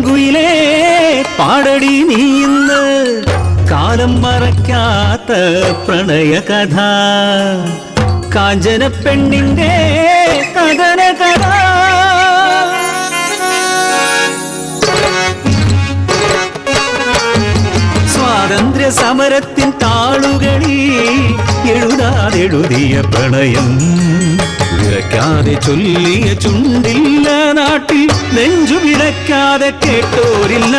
പൂങ്കുയിലേ പാടടി നീ ഇന്ന് കാലം മറക്കാത്ത പ്രണയ കഥ കാഞ്ചന പെണ്ണിന്റെ കഥന കഥ സ്വാതന്ത്ര്യ സമരത്തിൻ താളുകളിൽ എഴുതാതെഴുതിയ പ്രണയം വിറയ്ക്കാതെ ചൊല്ലിയ ചുണ്ടില്ല നാട്ടിൽ നെഞ്ചു വിറയ്ക്കാതെ കേട്ടോരില്ല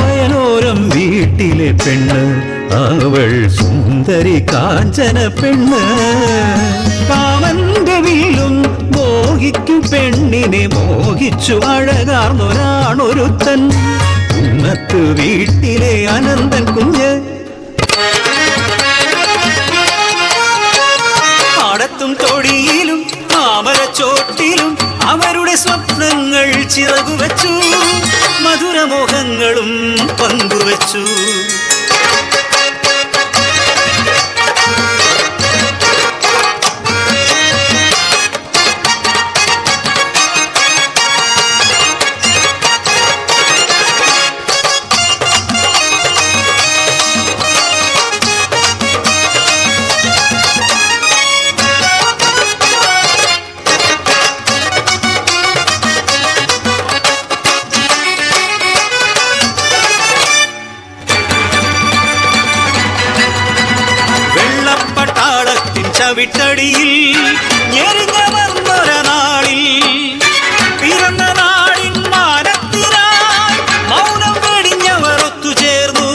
വയലോരം വീട്ടിലെ പെണ്ണ് അവൾ സുന്ദരി കാഞ്ചന പെണ്ണ് കാമന്റെ വീലും മോഹിക്കും പെണ്ണിനെ മോഹിച്ചു അഴകാർന്നൊരാണൊരുത്തൻ ഉന്നത്ത് വീട്ടിലെ അനന്തൻ കുഞ്ഞ് പാടത്തും തൊടിയിലും മാമരച്ചോട്ടിലും അവരുടെ സ്വപ്നങ്ങൾ ചിറകുവച്ചു മധുരമോഹങ്ങളും പങ്കുവച്ചു വിട്ടടിയിൽ ഞെരിഞ്ഞവർന്നൊരനാളിൽ പിറന്ന നാടിൻ മാനത്തിനായി മൗനം വെടിഞ്ഞവർ ഒത്തുചേർന്നു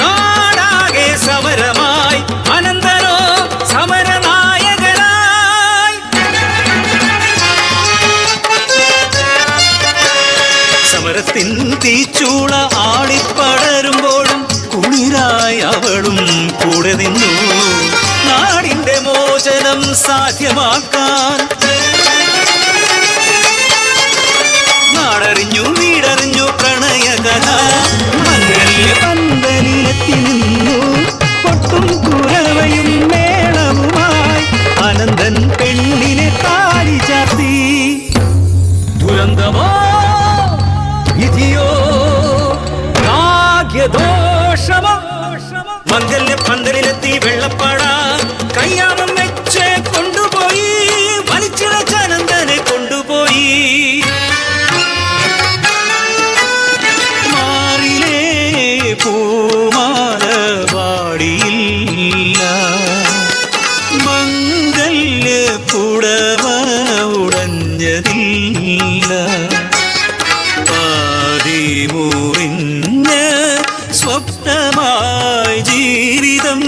നാടാകെ സമരമായി അനന്തരോ സമരനായകനായി സമരത്തിൻ തീച്ചൂള ആളിപ്പടരുമ്പോഴും കുളിരായി അവളും കൂടെ നിന്നു നാടിന്റെ മോചനം സാധ്യമാക്കാൻ നാടറിഞ്ഞു വീടറിഞ്ഞു പ്രണയകഥ മംഗല്യ പന്തലിലെത്തി നിന്നു പൊട്ടും കുരവയും മേളവുമായി അനന്തൻ പെണ്ണിനെ താലി ചാർത്തി ദുരന്തമോ വിധിയോ ഭാഗ്യദോഷമോ മംഗല്യ പന്തലിലെത്തി വെള്ളപ്പാട കയ്യാമം വെച്ച് കൊണ്ടുപോയി വലിച്ചിളച്ച അനന്തനെ കൊണ്ടുപോയി മാറിലേ പൂമാല വാടിയില്ല മംഗല്യ പുടവ ഉടഞ്ഞതില്ല പാതിമുറിഞ്ഞ സ്വപ്നമായി ജീവിതം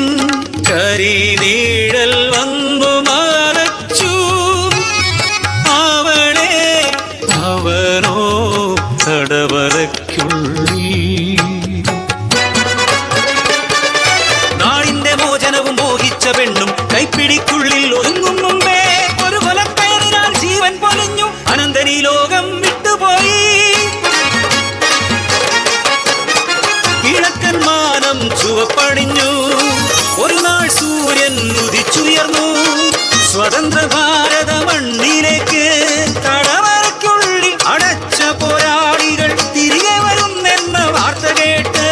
കരിനീഴൽ വന്നു മറച്ചു അവളെ അവനോ തടവറയ്ക്കുള്ളിൽ നാടിന്റെ മോചനവും മോഹിച്ച പെണ്ണും കൈപ്പിടിക്കുള്ളിൽ ഒതുങ്ങും മുമ്പേ ഒരു കൊലപ്പേരിനാൽ ജീവൻ പൊലിഞ്ഞു അനന്തനീ ലോകം വിട്ടുപോയി കിഴക്കൻ മാനം ചുവപ്പണിഞ്ഞു ഒരു നാൾ സൂര്യൻ ഉദിച്ചുയർന്നു സ്വതന്ത്ര ഭാരത മണ്ണിലേക്ക് തടവറയ്ക്കുള്ളിൽ അടച്ച പോരാളികൾ തിരികെ വരുന്നെന്ന വാർത്ത കേട്ട്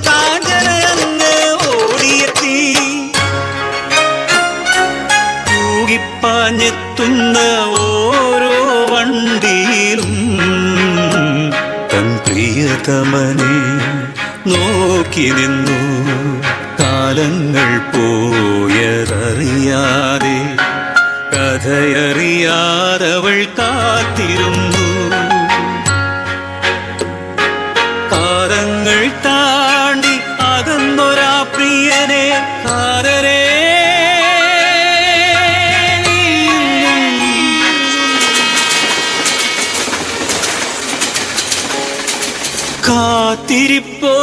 കാഞ്ചന അങ്ങ് ഓടിയെത്തി തൂകിപ്പാഞ്ഞെത്തുന്ന ഓരോ വണ്ടിയിലും തൻ പ്രിയതമനെ നോക്കി നിന്നു കാലങ്ങൾ പോയതറിയാതെ കഥയറിയാതവൾ കാത്തിരുന്നു കാലങ്ങൾ താണ്ടി അകന്നൊരാ പ്രിയനെ കാതരേ കാത്തിരിപ്പോ